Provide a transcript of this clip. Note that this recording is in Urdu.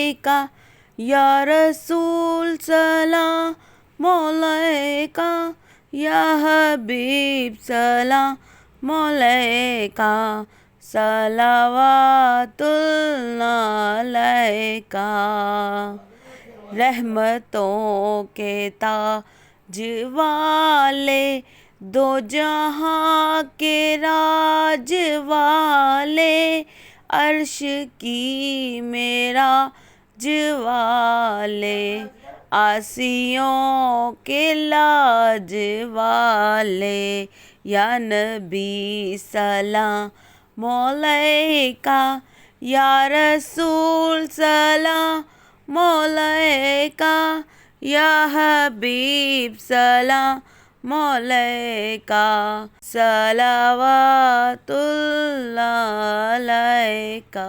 علیکا یا رسول سلام علیکا یا حبیب سلام علیکا صلوات اللہ علیکا۔ رحمتوں کے تاج والے، دو جہاں کے راج والے، عرش کی معراج والے، عاصیوں کے لاج والے، یا نبی سلام علیکا یا رسول سلام علیکا یا حبیب سلام علیکا صلوات اللہ علیکا۔